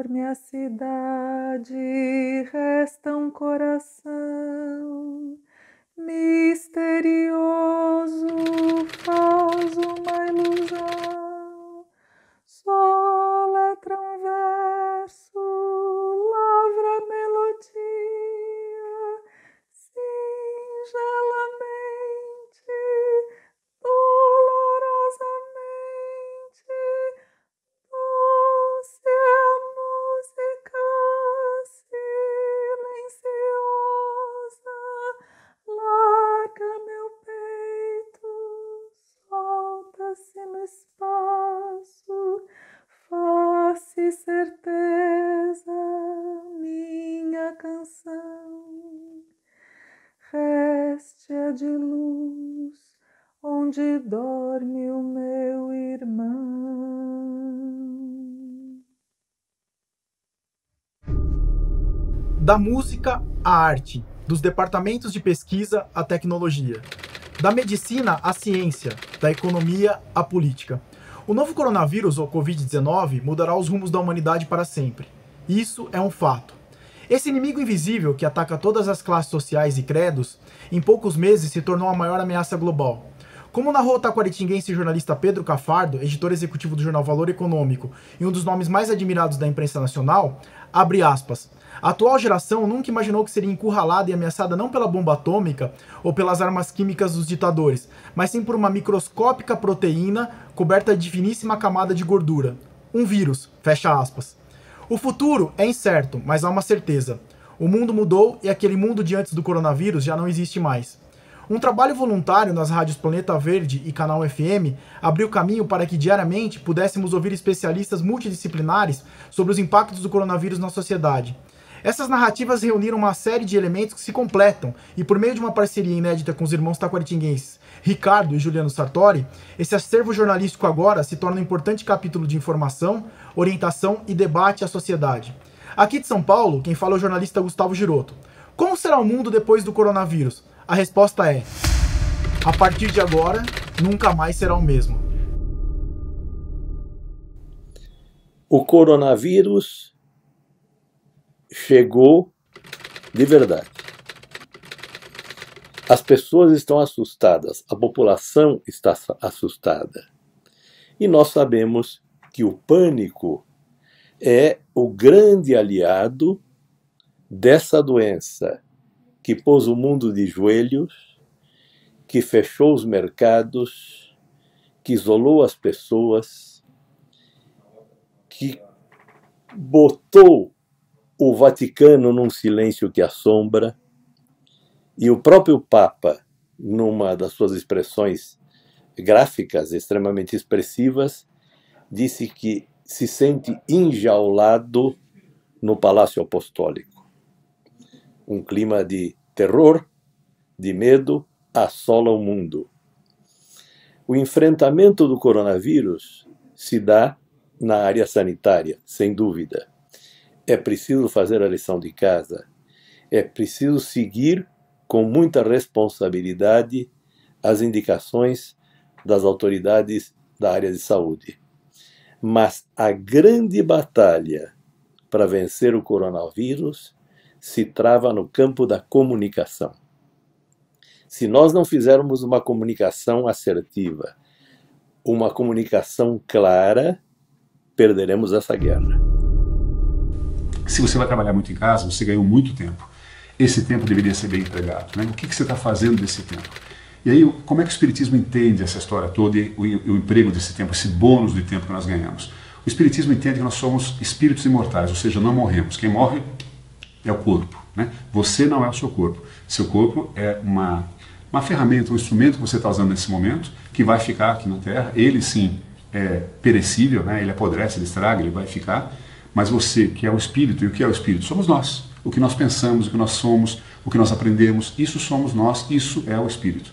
dorme a cidade, resta um coração misterioso, faz uma ilusão, soletra um verso, lavra melodia, singelamente, dolorosamente, doce é a música silenciosa, larga meu peito, solta-se no espaço, faz-se certeza minha canção, réstia de luz, onde dorme o meu irmão. Da música à arte, dos departamentos de pesquisa à tecnologia, da medicina à ciência, da economia à política. O novo coronavírus, ou Covid-19, mudará os rumos da humanidade para sempre. Isso é um fato. Esse inimigo invisível que ataca todas as classes sociais e credos, em poucos meses se tornou a maior ameaça global. Como narrou o taquaritinguense jornalista Pedro Cafardo, editor executivo do jornal Valor Econômico e um dos nomes mais admirados da imprensa nacional, abre aspas, a atual geração nunca imaginou que seria encurralada e ameaçada não pela bomba atômica ou pelas armas químicas dos ditadores, mas sim por uma microscópica proteína coberta de finíssima camada de gordura. Um vírus, fecha aspas. O futuro é incerto, mas há uma certeza. O mundo mudou e aquele mundo de antes do coronavírus já não existe mais. Um trabalho voluntário nas rádios Planeta Verde e Canal FM abriu caminho para que diariamente pudéssemos ouvir especialistas multidisciplinares sobre os impactos do coronavírus na sociedade. Essas narrativas reuniram uma série de elementos que se completam e, por meio de uma parceria inédita com os irmãos taquaritinguenses Ricardo e Juliano Sartori, esse acervo jornalístico agora se torna um importante capítulo de informação, orientação e debate à sociedade. Aqui de São Paulo, quem fala é o jornalista Gustavo Giroto. Como será o mundo depois do coronavírus? A resposta é: a partir de agora, nunca mais será o mesmo. O coronavírus chegou de verdade. As pessoas estão assustadas, a população está assustada. E nós sabemos que o pânico é o grande aliado dessa doença que pôs o mundo de joelhos, que fechou os mercados, que isolou as pessoas, que botou o Vaticano num silêncio que assombra, e o próprio Papa, numa das suas expressões gráficas extremamente expressivas, disse que se sente enjaulado no Palácio Apostólico. Um clima de terror, de medo, assola o mundo. O enfrentamento do coronavírus se dá na área sanitária, sem dúvida. É preciso fazer a lição de casa. É preciso seguir com muita responsabilidade as indicações das autoridades da área de saúde. Mas a grande batalha para vencer o coronavírus se trava no campo da comunicação. Se nós não fizermos uma comunicação assertiva, uma comunicação clara, perderemos essa guerra. Se você vai trabalhar muito em casa, você ganhou muito tempo. Esse tempo deveria ser bem empregado, né? O que você está fazendo desse tempo? E aí, como é que o Espiritismo entende essa história toda e o emprego desse tempo, esse bônus de tempo que nós ganhamos? O Espiritismo entende que nós somos espíritos imortais, ou seja, não morremos. Quem morre é o corpo, né? Você não é o seu corpo. Seu corpo é uma ferramenta, um instrumento que você está usando nesse momento, que vai ficar aqui na Terra. Ele sim é perecível, né? Ele apodrece, ele estraga, ele vai ficar. Mas você, que é o espírito, e o que é o espírito? Somos nós. O que nós pensamos, o que nós somos, o que nós aprendemos, isso somos nós, isso é o espírito.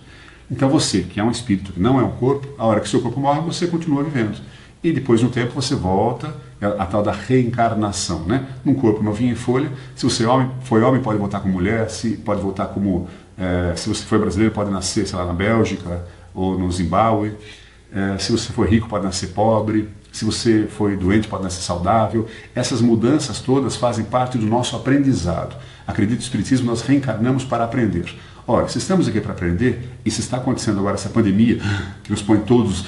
Então você, que é um espírito, que não é um corpo, a hora que seu corpo morre, você continua vivendo. E depois de um tempo você volta, a tal da reencarnação, né? Num corpo novinho em folha. Se você foi homem, pode voltar como mulher, pode voltar como... se você for brasileiro, pode nascer, sei lá, na Bélgica ou no Zimbábue. Se você for rico, pode nascer pobre. Se você foi doente, pode nascer saudável. Essas mudanças todas fazem parte do nosso aprendizado. Acredito no Espiritismo, nós reencarnamos para aprender. Ora, se estamos aqui para aprender, e se está acontecendo agora essa pandemia, que nos põe todos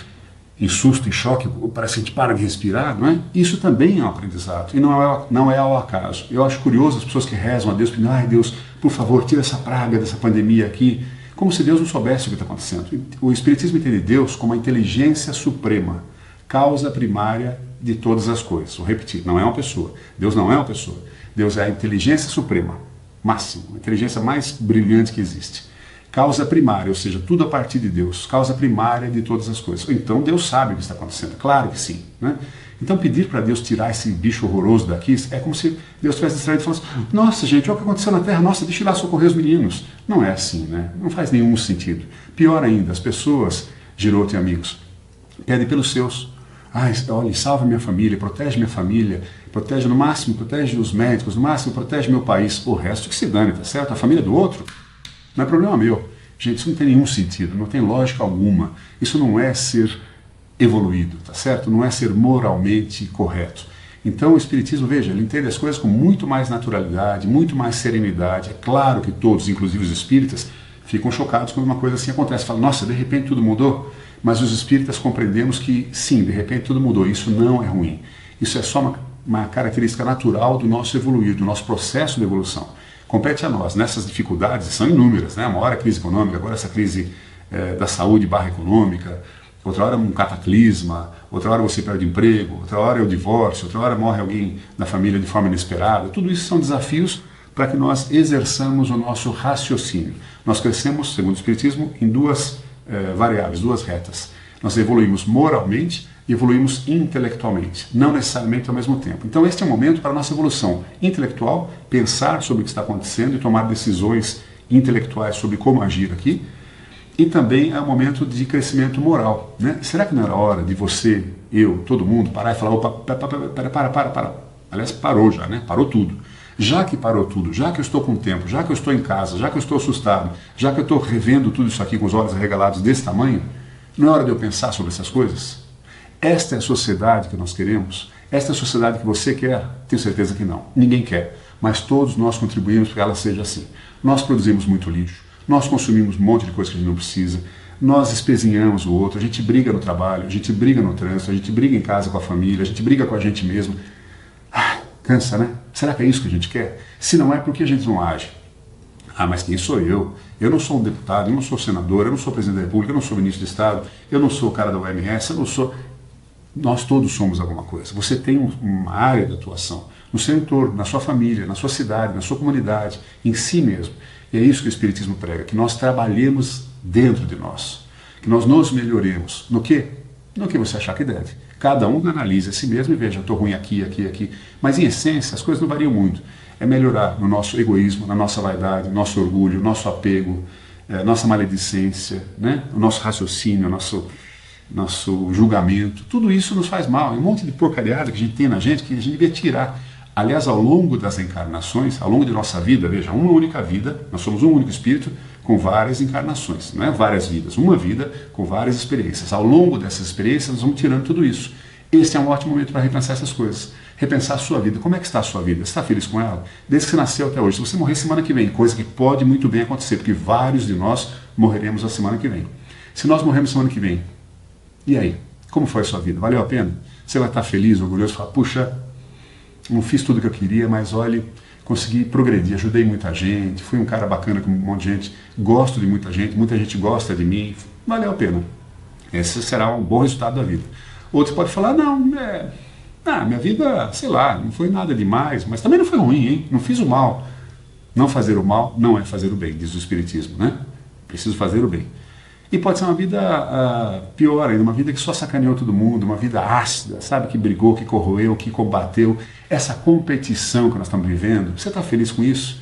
em susto, em choque, parece que a gente para de respirar, não é? Isso também é um aprendizado, e não é ao acaso. Eu acho curioso as pessoas que rezam a Deus, pedindo, ai Deus, por favor, tira essa praga dessa pandemia aqui, como se Deus não soubesse o que está acontecendo. O Espiritismo entende Deus como a inteligência suprema, causa primária de todas as coisas. Vou repetir, não é uma pessoa. Deus não é uma pessoa. Deus é a inteligência suprema, máxima, a inteligência mais brilhante que existe. Causa primária, ou seja, tudo a partir de Deus, causa primária de todas as coisas. Então Deus sabe o que está acontecendo, claro que sim, né? Então pedir para Deus tirar esse bicho horroroso daqui é como se Deus tivesse distraído e falasse, nossa gente, olha o que aconteceu na Terra, nossa, deixa eu ir lá socorrer os meninos. Não é assim, né? Não faz nenhum sentido. Pior ainda, as pessoas, Giroto e amigos, pedem pelos seus. Olha, salva minha família, protege no máximo, protege os médicos, no máximo protege meu país, o resto que se dane, tá certo? A família do outro não é problema meu. Gente, isso não tem nenhum sentido, não tem lógica alguma. Isso não é ser evoluído, tá certo? Não é ser moralmente correto. Então o Espiritismo, veja, ele entende as coisas com muito mais naturalidade, muito mais serenidade. É claro que todos, inclusive os espíritas, ficam chocados quando uma coisa assim acontece. Falam, nossa, de repente tudo mudou. Mas os espíritas compreendemos que, sim, de repente tudo mudou. Isso não é ruim. Isso é só uma característica natural do nosso evoluir, do nosso processo de evolução. Compete a nós, nessas dificuldades, são inúmeras, né? Uma hora a crise econômica, agora essa crise da saúde /econômica, outra hora um cataclisma, outra hora você perde emprego, outra hora é o divórcio, outra hora morre alguém da família de forma inesperada. Tudo isso são desafios para que nós exerçamos o nosso raciocínio. Nós crescemos, segundo o Espiritismo, em duas variáveis, duas retas. Nós evoluímos moralmente e evoluímos intelectualmente, não necessariamente ao mesmo tempo. Então este é o momento para a nossa evolução intelectual, pensar sobre o que está acontecendo e tomar decisões intelectuais sobre como agir aqui, e também é um momento de crescimento moral, né? Será que não era hora de você, eu, todo mundo, parar e falar, opa, para. Aliás, parou já, né? Parou tudo. Já que parou tudo, já que eu estou com tempo, já que eu estou em casa, já que eu estou assustado, já que eu estou revendo tudo isso aqui com os olhos arregalados desse tamanho, não é hora de eu pensar sobre essas coisas? Esta é a sociedade que nós queremos? Esta é a sociedade que você quer? Tenho certeza que não. Ninguém quer. Mas todos nós contribuímos para que ela seja assim. Nós produzimos muito lixo, nós consumimos um monte de coisa que a gente não precisa, nós espezinhamos o outro, a gente briga no trabalho, a gente briga no trânsito, a gente briga em casa com a família, a gente briga com a gente mesmo. Cansa, né? Será que é isso que a gente quer? Se não é, por que a gente não age? Mas quem sou eu? Eu não sou um deputado, eu não sou senador, eu não sou presidente da República, eu não sou ministro de Estado, eu não sou o cara da OMS, eu não sou... Nós todos somos alguma coisa. Você tem uma área de atuação no seu entorno, na sua família, na sua cidade, na sua comunidade, em si mesmo. E é isso que o Espiritismo prega, que nós trabalhemos dentro de nós, que nós nos melhoremos. No quê? No que você achar que deve. Cada um analise a si mesmo e veja, estou ruim aqui, aqui, aqui. Mas em essência, as coisas não variam muito. É melhorar no nosso egoísmo, na nossa vaidade, nosso orgulho, nosso apego, nossa maledicência, né? O nosso raciocínio, nosso julgamento. Tudo isso nos faz mal. É um monte de porcariada que a gente tem na gente que a gente devia tirar. Aliás, ao longo das encarnações, ao longo de nossa vida, veja, uma única vida, nós somos um único espírito com várias encarnações, não é várias vidas, uma vida com várias experiências. Ao longo dessas experiências, nós vamos tirando tudo isso. Esse é um ótimo momento para repensar essas coisas. Repensar a sua vida. Como é que está a sua vida? Você está feliz com ela? Desde que você nasceu até hoje. Se você morrer semana que vem, coisa que pode muito bem acontecer, porque vários de nós morreremos a semana que vem. Se nós morrermos semana que vem, e aí? Como foi a sua vida? Valeu a pena? Você vai estar feliz, orgulhoso, falar, puxa, não fiz tudo o que eu queria, mas olha, consegui progredir, ajudei muita gente, fui um cara bacana com um monte de gente, gosto de muita gente gosta de mim, valeu a pena. Esse será um bom resultado da vida. Outros podem falar, não, minha vida, sei lá, não foi nada demais, mas também não foi ruim, hein? Não fiz o mal. Não fazer o mal não é fazer o bem, diz o Espiritismo, né? Preciso fazer o bem. E pode ser uma vida pior ainda, uma vida que só sacaneou todo mundo, uma vida ácida, sabe? Que brigou, que corroeu, que combateu. Essa competição que nós estamos vivendo, você está feliz com isso?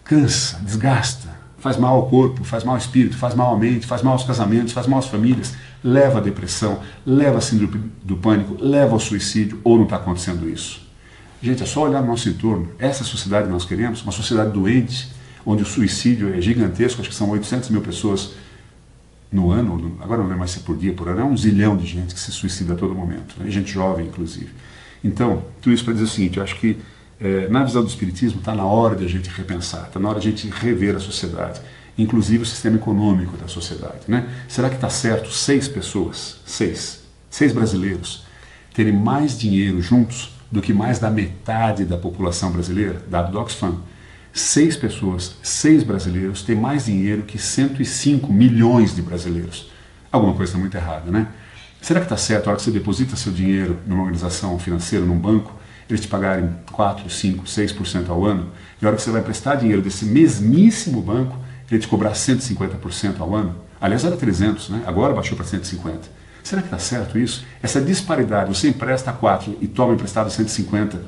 Cansa, desgasta, faz mal ao corpo, faz mal ao espírito, faz mal à mente, faz mal aos casamentos, faz mal às famílias, leva à depressão, leva à síndrome do pânico, leva ao suicídio, ou não está acontecendo isso? Gente, é só olhar no nosso entorno. Essa sociedade que nós queremos, uma sociedade doente, onde o suicídio é gigantesco, acho que são 800 mil pessoas no ano, agora não lembro mais se é por dia, por ano, é 1 zilhão de gente que se suicida a todo momento, né? Gente jovem, inclusive. Então, tudo isso para dizer o seguinte, eu acho que na visão do Espiritismo está na hora de a gente repensar, está na hora de a gente rever a sociedade, inclusive o sistema econômico da sociedade, né? Será que está certo 6 pessoas, 6 brasileiros, terem mais dinheiro juntos do que mais da metade da população brasileira, dado do Oxfam? 6 pessoas, 6 brasileiros, têm mais dinheiro que 105 milhões de brasileiros. Alguma coisa está muito errada, né? Será que está certo a hora que você deposita seu dinheiro numa organização financeira, num banco, eles te pagarem 4, 5, 6% ao ano, e a hora que você vai emprestar dinheiro desse mesmíssimo banco, ele te cobrar 150% ao ano? Aliás, era 300, né? Agora baixou para 150. Será que está certo isso? Essa disparidade, você empresta 4 e toma emprestado 150,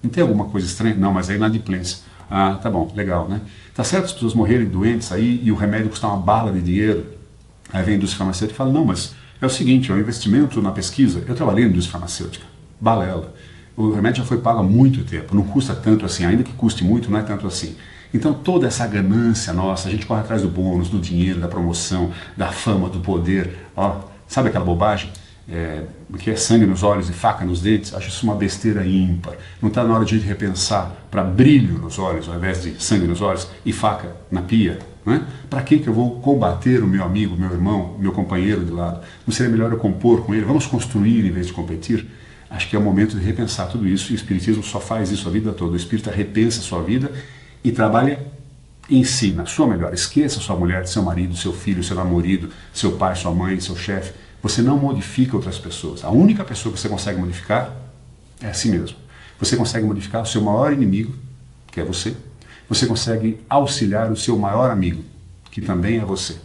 não tem alguma coisa estranha? Não, mas é inadimplência. Ah, tá bom, legal, né? Tá certo as pessoas morrerem doentes aí e o remédio custar uma bala de dinheiro? Aí vem a indústria farmacêutica e fala, não, mas é o seguinte, é um investimento na pesquisa. Eu trabalhei na indústria farmacêutica, balela. O remédio já foi pago há muito tempo, não custa tanto assim, ainda que custe muito, não é tanto assim. Então toda essa ganância nossa, a gente corre atrás do bônus, do dinheiro, da promoção, da fama, do poder, ó, sabe aquela bobagem? Que é sangue nos olhos e faca nos dentes? Acho isso uma besteira ímpar. Não está na hora de a gente repensar para brilho nos olhos, ao invés de sangue nos olhos e faca na pia? Né? Para que eu vou combater o meu amigo, meu irmão, meu companheiro de lado? Não seria melhor eu compor com ele? Vamos construir em vez de competir? Acho que é o momento de repensar tudo isso, e o Espiritismo só faz isso a vida toda. O Espírita repensa a sua vida e trabalha em si, na sua melhor. Esqueça sua mulher, seu marido, seu filho, seu namorado, seu pai, sua mãe, seu chefe. Você não modifica outras pessoas. A única pessoa que você consegue modificar é a si mesmo. Você consegue modificar o seu maior inimigo, que é você. Você consegue auxiliar o seu maior amigo, que também é você.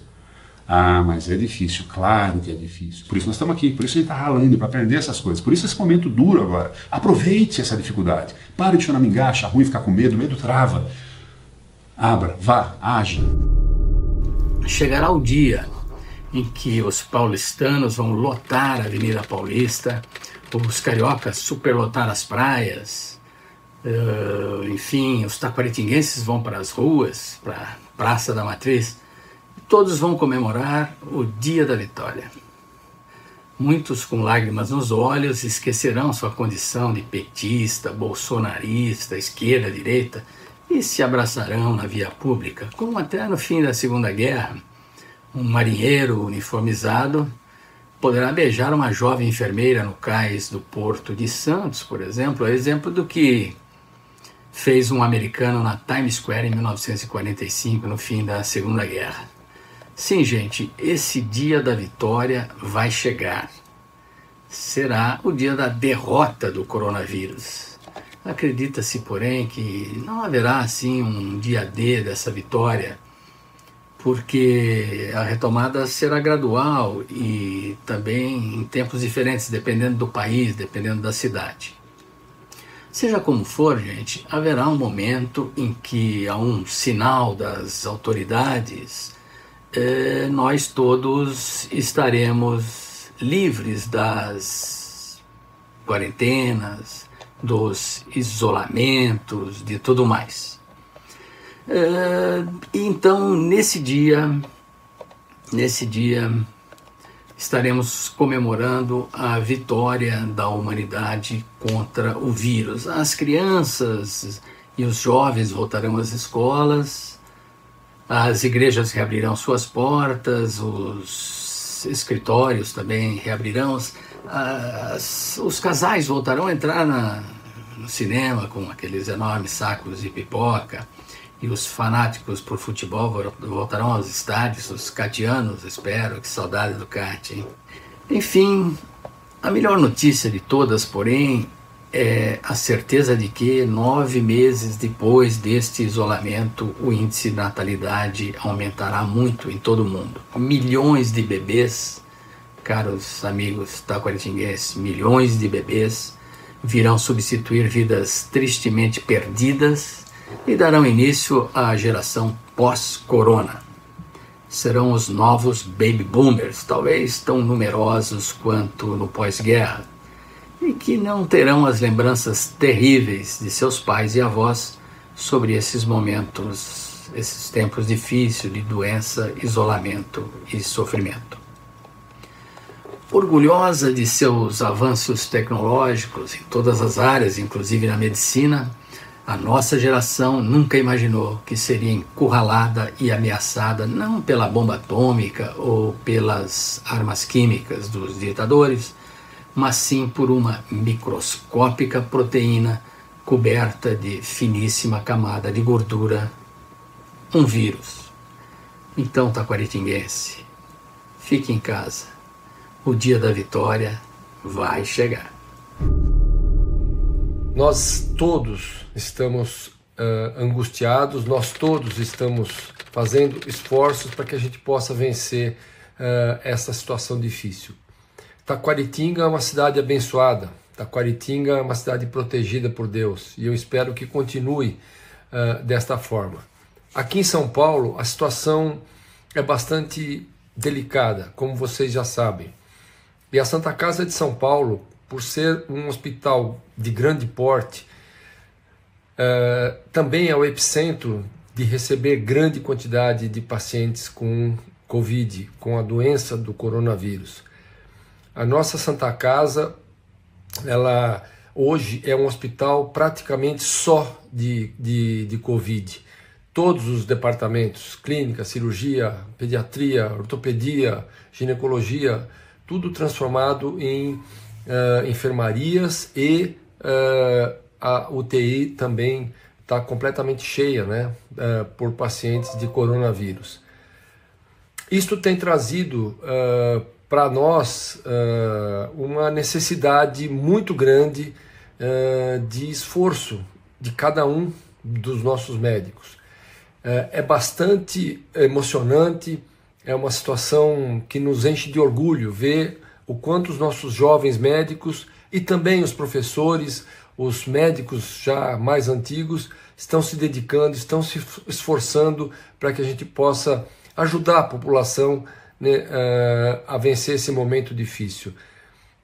Ah, mas é difícil, claro que é difícil. Por isso nós estamos aqui, por isso a gente está ralando para aprender essas coisas. Por isso esse momento duro agora. Aproveite essa dificuldade. Pare de choramingar, achar ruim, ficar com medo. Medo trava. Abra, vá, haja. Chegará o dia em que os paulistanos vão lotar a Avenida Paulista, os cariocas superlotar as praias, enfim, os taquaritinguenses vão para as ruas, para a Praça da Matriz. Todos vão comemorar o dia da vitória. Muitos com lágrimas nos olhos esquecerão sua condição de petista, bolsonarista, esquerda, direita e se abraçarão na via pública, como até no fim da Segunda Guerra. Um marinheiro uniformizado poderá beijar uma jovem enfermeira no cais do Porto de Santos, por exemplo, é exemplo do que fez um americano na Times Square em 1945, no fim da Segunda Guerra. Sim, gente, esse dia da vitória vai chegar. Será o dia da derrota do coronavírus. Acredita-se, porém, que não haverá, assim, um dia D dessa vitória, porque a retomada será gradual e também em tempos diferentes, dependendo do país, dependendo da cidade. Seja como for, gente, haverá um momento em que, a um sinal das autoridades, nós todos estaremos livres das quarentenas, dos isolamentos, de tudo mais. Então, nesse dia, estaremos comemorando a vitória da humanidade contra o vírus. As crianças e os jovens voltarão às escolas, as igrejas reabrirão suas portas, os escritórios também reabrirão, os casais voltarão a entrar no cinema com aqueles enormes sacos de pipoca, e os fanáticos por futebol voltarão aos estádios, os catianos, espero, que saudade do kart, hein? Enfim, a melhor notícia de todas, porém, é a certeza de que 9 meses depois deste isolamento, o índice de natalidade aumentará muito em todo o mundo. Milhões de bebês, caros amigos taquaritinguenses, milhões de bebês virão substituir vidas tristemente perdidas e darão início à geração pós-corona. Serão os novos baby boomers, talvez tão numerosos quanto no pós-guerra, e que não terão as lembranças terríveis de seus pais e avós sobre esses momentos esses tempos difíceis de doença, isolamento e sofrimento. Orgulhosa de seus avanços tecnológicos em todas as áreas, inclusive na medicina, a nossa geração nunca imaginou que seria encurralada e ameaçada não pela bomba atômica ou pelas armas químicas dos ditadores, mas sim por uma microscópica proteína coberta de finíssima camada de gordura, um vírus. Então, taquaritinguense, fique em casa. O dia da vitória vai chegar. Nós todos estamos angustiados, nós todos estamos fazendo esforços para que a gente possa vencer essa situação difícil. Taquaritinga é uma cidade abençoada, Taquaritinga é uma cidade protegida por Deus e eu espero que continue desta forma. Aqui em São Paulo a situação é bastante delicada, como vocês já sabem. E a Santa Casa de São Paulo, por ser um hospital de grande porte, também é o epicentro de receber grande quantidade de pacientes com Covid, com a doença do coronavírus. A nossa Santa Casa, ela hoje é um hospital praticamente só de Covid. Todos os departamentos, clínica, cirurgia, pediatria, ortopedia, ginecologia, tudo transformado em enfermarias e a UTI também está completamente cheia, né, por pacientes de coronavírus. Isto tem trazido para nós uma necessidade muito grande de esforço de cada um dos nossos médicos. É bastante emocionante, é uma situação que nos enche de orgulho ver o quanto os nossos jovens médicos e também os professores, os médicos já mais antigos, estão se dedicando, estão se esforçando para que a gente possa ajudar a população, né, a vencer esse momento difícil.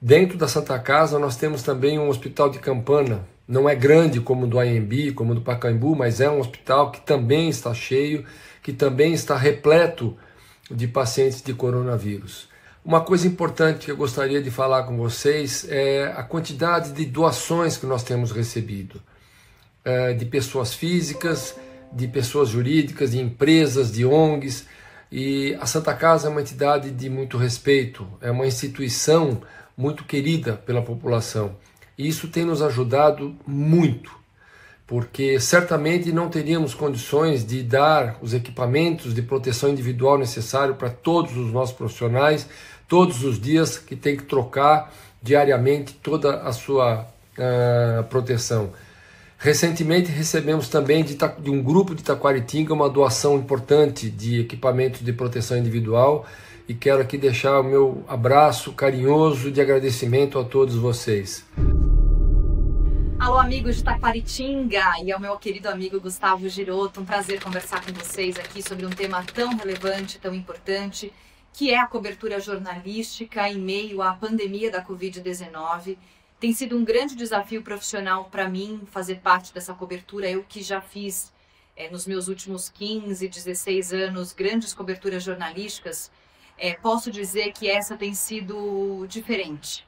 Dentro da Santa Casa nós temos também um hospital de campana, não é grande como o do AMB, como o do Pacaembu, mas é um hospital que também está cheio, que também está repleto de pacientes de coronavírus. Uma coisa importante que eu gostaria de falar com vocês é a quantidade de doações que nós temos recebido, de pessoas físicas, de pessoas jurídicas, de empresas, de ONGs, e a Santa Casa é uma entidade de muito respeito, é uma instituição muito querida pela população, e isso tem nos ajudado muito, porque certamente não teríamos condições de dar os equipamentos de proteção individual necessário para todos os nossos profissionais, todos os dias que tem que trocar diariamente toda a sua proteção. Recentemente recebemos também de um grupo de Taquaritinga uma doação importante de equipamentos de proteção individual e quero aqui deixar o meu abraço carinhoso de agradecimento a todos vocês. Alô, amigos de Taquaritinga, e ao meu querido amigo Gustavo Giroto, um prazer conversar com vocês aqui sobre um tema tão relevante, tão importante, que é a cobertura jornalística em meio à pandemia da Covid-19. Tem sido um grande desafio profissional para mim fazer parte dessa cobertura, eu que já fiz nos meus últimos 15, 16 anos grandes coberturas jornalísticas, posso dizer que essa tem sido diferente.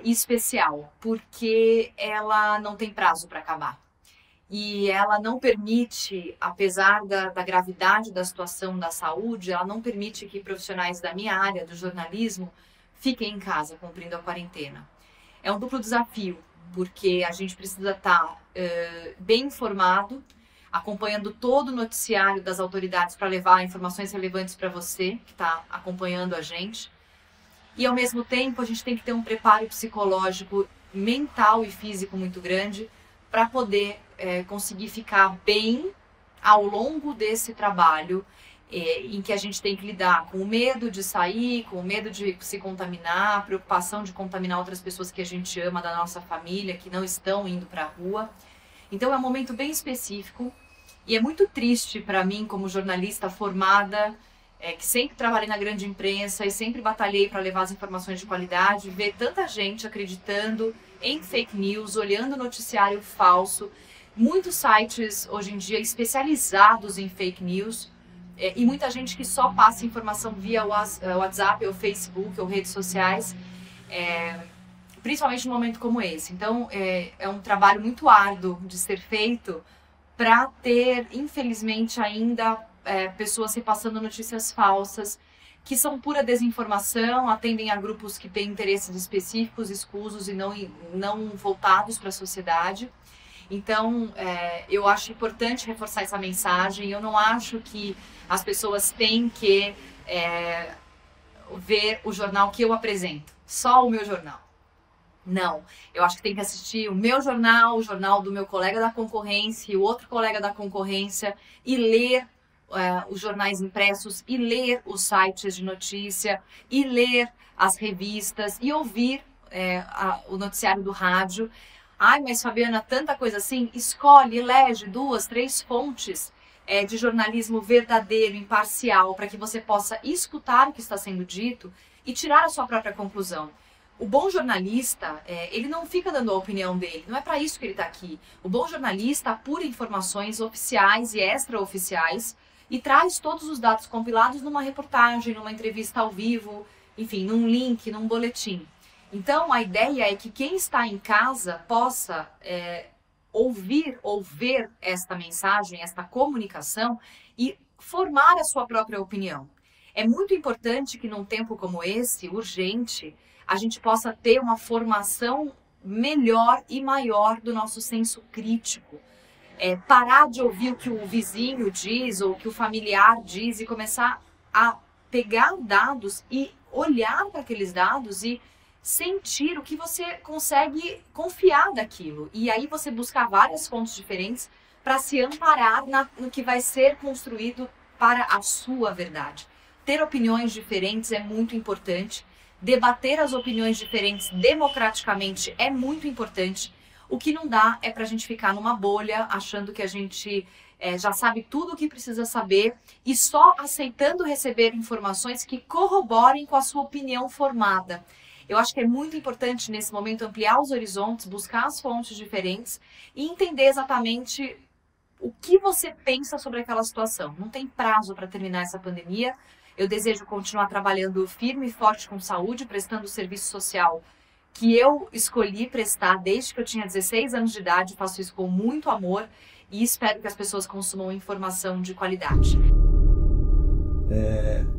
Especial, porque ela não tem prazo para acabar. E ela não permite, apesar da gravidade da situação da saúde, ela não permite que profissionais da minha área, do jornalismo, fiquem em casa cumprindo a quarentena. É um duplo desafio, porque a gente precisa estar bem informado, acompanhando todo o noticiário das autoridades para levar informações relevantes para você, que está acompanhando a gente. E, ao mesmo tempo, a gente tem que ter um preparo psicológico, mental e físico muito grande para poder conseguir ficar bem ao longo desse trabalho em que a gente tem que lidar com o medo de sair, com o medo de se contaminar, a preocupação de contaminar outras pessoas que a gente ama, da nossa família, que não estão indo para a rua. Então, é um momento bem específico e é muito triste para mim, como jornalista formada, que sempre trabalhei na grande imprensa e sempre batalhei para levar as informações de qualidade, ver tanta gente acreditando em fake news, olhando noticiário falso, muitos sites hoje em dia especializados em fake news e muita gente que só passa informação via WhatsApp ou Facebook ou redes sociais, principalmente num momento como esse. Então, é um trabalho muito árduo de ser feito para ter, infelizmente, ainda pessoas repassando notícias falsas, que são pura desinformação, atendem a grupos que têm interesses específicos, escusos e não voltados para a sociedade. Então, eu acho importante reforçar essa mensagem. Eu não acho que as pessoas têm que ver o jornal que eu apresento, só o meu jornal. Não, eu acho que tem que assistir o meu jornal, o jornal do meu colega da concorrência, o outro colega da concorrência, e ler os jornais impressos, e ler os sites de notícia, e ler as revistas, e ouvir o noticiário do rádio. Ai, mas Fabiana, tanta coisa assim. Escolhe, elege 2, 3 fontes de jornalismo verdadeiro, imparcial, para que você possa escutar o que está sendo dito e tirar a sua própria conclusão. O bom jornalista, ele não fica dando a opinião dele, não é para isso que ele está aqui. O bom jornalista apura informações oficiais e extraoficiais e traz todos os dados compilados numa reportagem, numa entrevista ao vivo, enfim, num link, num boletim. Então, a ideia é que quem está em casa possa ouvir ou ver esta mensagem, esta comunicação e formar a sua própria opinião. É muito importante que num tempo como esse, urgente, a gente possa ter uma formação melhor e maior do nosso senso crítico. Parar de ouvir o que o vizinho diz ou o que o familiar diz e começar a pegar dados e olhar para aqueles dados e sentir o que você consegue confiar daquilo. E aí você buscar várias fontes diferentes para se amparar no que vai ser construído para a sua verdade. Ter opiniões diferentes é muito importante. Debater as opiniões diferentes democraticamente é muito importante. O que não dá é para a gente ficar numa bolha, achando que a gente já sabe tudo o que precisa saber e só aceitando receber informações que corroborem com a sua opinião formada. Eu acho que é muito importante nesse momento ampliar os horizontes, buscar as fontes diferentes e entender exatamente o que você pensa sobre aquela situação. Não tem prazo para terminar essa pandemia. Eu desejo continuar trabalhando firme e forte com saúde, prestando o serviço social que eu escolhi prestar desde que eu tinha 16 anos de idade. Faço isso com muito amor e espero que as pessoas consumam informação de qualidade.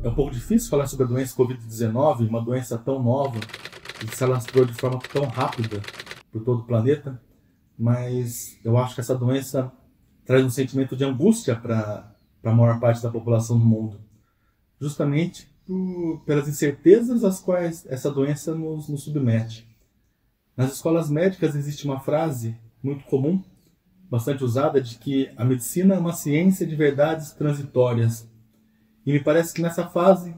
É um pouco difícil falar sobre a doença Covid-19, uma doença tão nova e que se alastrou de forma tão rápida por todo o planeta, mas eu acho que essa doença traz um sentimento de angústia para a maior parte da população do mundo, justamente pelas incertezas às quais essa doença nos submete. Nas escolas médicas existe uma frase muito comum, bastante usada, de que a medicina é uma ciência de verdades transitórias. E me parece que nessa fase,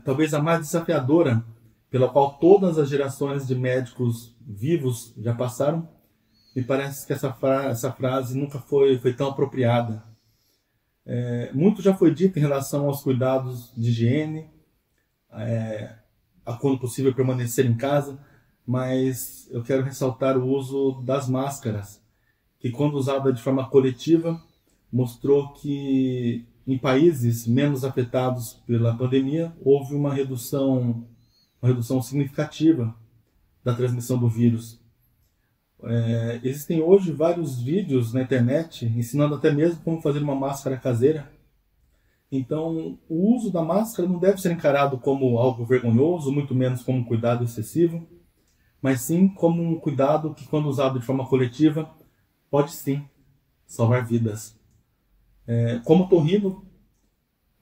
talvez a mais desafiadora, pela qual todas as gerações de médicos vivos já passaram, me parece que essa frase nunca foi tão apropriada. Muito já foi dito em relação aos cuidados de higiene, a quando possível permanecer em casa, mas eu quero ressaltar o uso das máscaras, que quando usada de forma coletiva, mostrou que em países menos afetados pela pandemia, houve uma redução significativa da transmissão do vírus. Existem hoje vários vídeos na internet ensinando até mesmo como fazer uma máscara caseira. Então, o uso da máscara não deve ser encarado como algo vergonhoso, muito menos como um cuidado excessivo, mas sim como um cuidado que, quando usado de forma coletiva, pode sim salvar vidas. Como otorrino,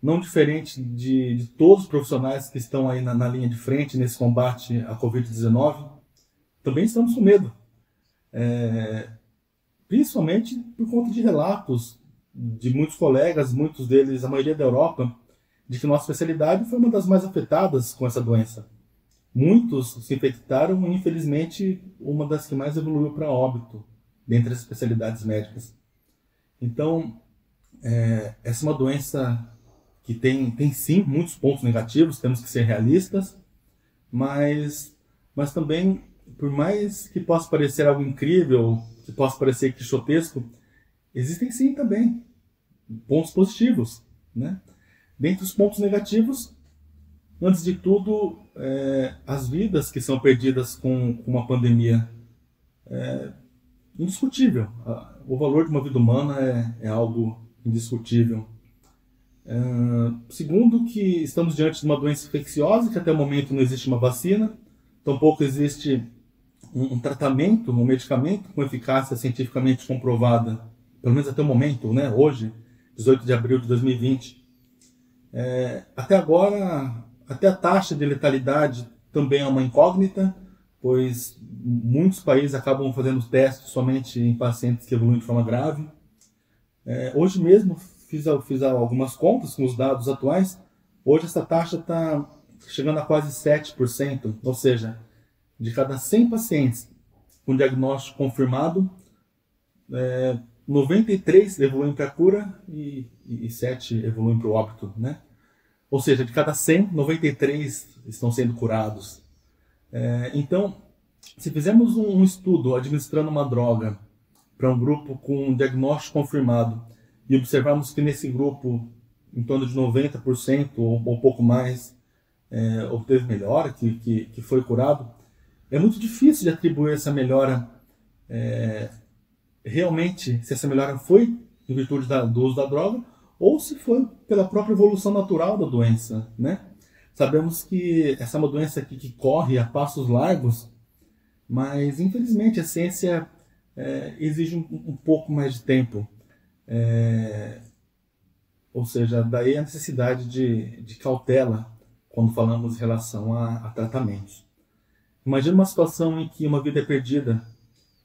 não diferente de todos os profissionais que estão aí na linha de frente nesse combate à Covid-19, também estamos com medo. Principalmente por conta de relatos de muitos colegas, muitos deles, a maioria da Europa, de que nossa especialidade foi uma das mais afetadas com essa doença. Muitos se infectaram e, infelizmente, uma das que mais evoluiu para óbito, dentre as especialidades médicas. Então, essa é uma doença que tem sim muitos pontos negativos, temos que ser realistas, mas também, por mais que possa parecer algo incrível, que possa parecer quixotesco, existem sim também pontos positivos, né? Dentre os pontos negativos, antes de tudo, as vidas que são perdidas com uma pandemia é indiscutível. O valor de uma vida humana é algo indiscutível. Segundo, que estamos diante de uma doença infecciosa, que até o momento não existe uma vacina, tampouco existe um tratamento, um medicamento com eficácia cientificamente comprovada, pelo menos até o momento, né? Hoje, 18 de abril de 2020. Até agora, até a taxa de letalidade também é uma incógnita, pois muitos países acabam fazendo testes somente em pacientes que evoluem de forma grave. Hoje mesmo fiz algumas contas com os dados atuais. Hoje essa taxa está chegando a quase 7%, ou seja, de cada 100 pacientes com diagnóstico confirmado, 93 evoluem para a cura e 7 evoluem para o óbito, né? Ou seja, de cada 100, 93 estão sendo curados. Então, se fizermos um estudo administrando uma droga para um grupo com diagnóstico confirmado e observarmos que nesse grupo, em torno de 90% ou pouco mais, obteve melhora, que foi curado, é muito difícil de atribuir essa melhora realmente, se essa melhora foi em virtude do uso da droga ou se foi pela própria evolução natural da doença, né? Sabemos que essa é uma doença que corre a passos largos, mas infelizmente a ciência exige um pouco mais de tempo. Ou seja, daí a necessidade de cautela quando falamos em relação a tratamentos. Imagina uma situação em que uma vida é perdida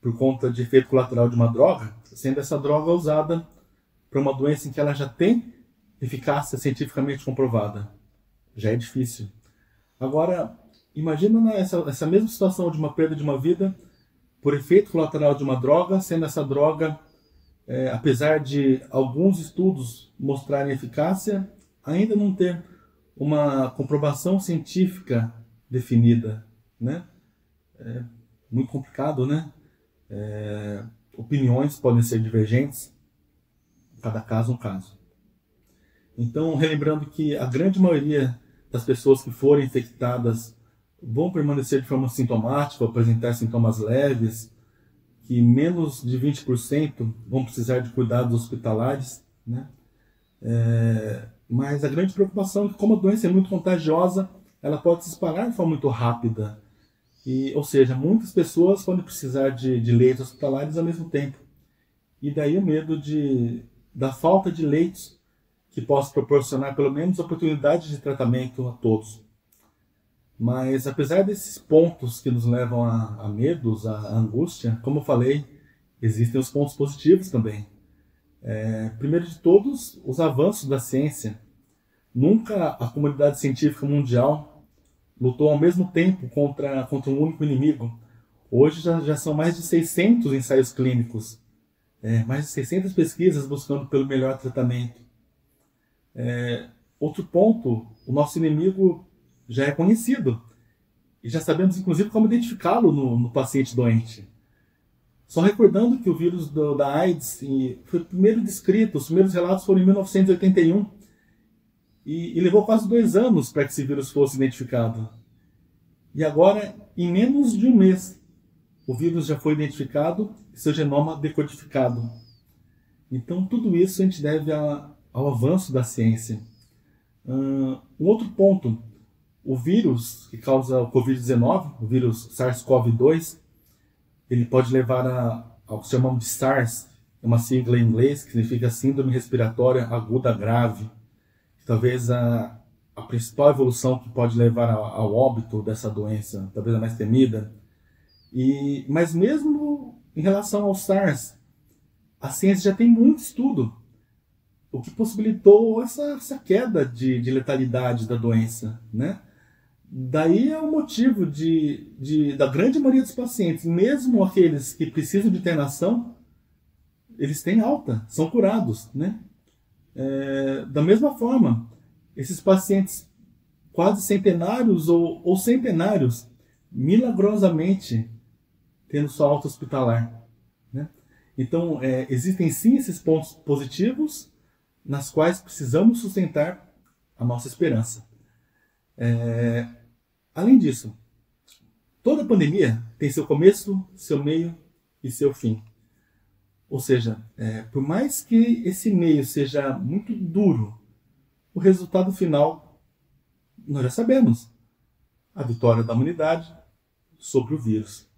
por conta de efeito colateral de uma droga, sendo essa droga usada para uma doença em que ela já tem eficácia cientificamente comprovada. Já é difícil. Agora, imagina essa mesma situação de uma perda de uma vida por efeito colateral de uma droga, sendo essa droga, apesar de alguns estudos mostrarem eficácia, ainda não ter uma comprovação científica definida, né? É muito complicado, né? Opiniões podem ser divergentes, cada caso um caso. Então, relembrando que a grande maioria das pessoas que forem infectadas vão permanecer de forma sintomática, apresentar sintomas leves, que menos de 20% vão precisar de cuidados hospitalares, né? Mas a grande preocupação é que, como a doença é muito contagiosa, ela pode se espalhar de forma muito rápida. Ou seja, muitas pessoas podem precisar de leitos hospitalares ao mesmo tempo. E daí o medo da falta de leitos que possa proporcionar pelo menos oportunidade de tratamento a todos. Mas apesar desses pontos que nos levam a medos, a angústia, como eu falei, existem os pontos positivos também. Primeiro de todos, os avanços da ciência. Nunca a comunidade científica mundial lutou ao mesmo tempo contra um único inimigo. Hoje já são mais de 600 ensaios clínicos, mais de 600 pesquisas buscando pelo melhor tratamento. Outro ponto, o nosso inimigo já é conhecido e já sabemos inclusive como identificá-lo no paciente doente. Só recordando que o vírus da AIDS foi o primeiro descrito, os primeiros relatos foram em 1981 e levou quase 2 anos para que esse vírus fosse identificado. E agora, em menos de um mês, o vírus já foi identificado e seu genoma decodificado. Então, tudo isso a gente deve ao avanço da ciência. Um outro ponto, o vírus que causa o Covid-19, o vírus SARS-CoV-2, ele pode levar ao que chamamos de SARS, é uma sigla em inglês que significa Síndrome Respiratória Aguda Grave. Talvez a principal evolução que pode levar ao óbito dessa doença, talvez a mais temida. Mas mesmo em relação ao SARS, a ciência já tem muito estudo, o que possibilitou essa queda de letalidade da doença, né? Daí é o motivo da grande maioria dos pacientes, mesmo aqueles que precisam de internação, eles têm alta, são curados, né? Da mesma forma, esses pacientes quase centenários ou centenários, milagrosamente, tendo sua alta hospitalar, né? Então, existem sim esses pontos positivos nas quais precisamos sustentar a nossa esperança. Além disso, toda pandemia tem seu começo, seu meio e seu fim. Ou seja, por mais que esse meio seja muito duro, o resultado final nós já sabemos: a vitória da humanidade sobre o vírus.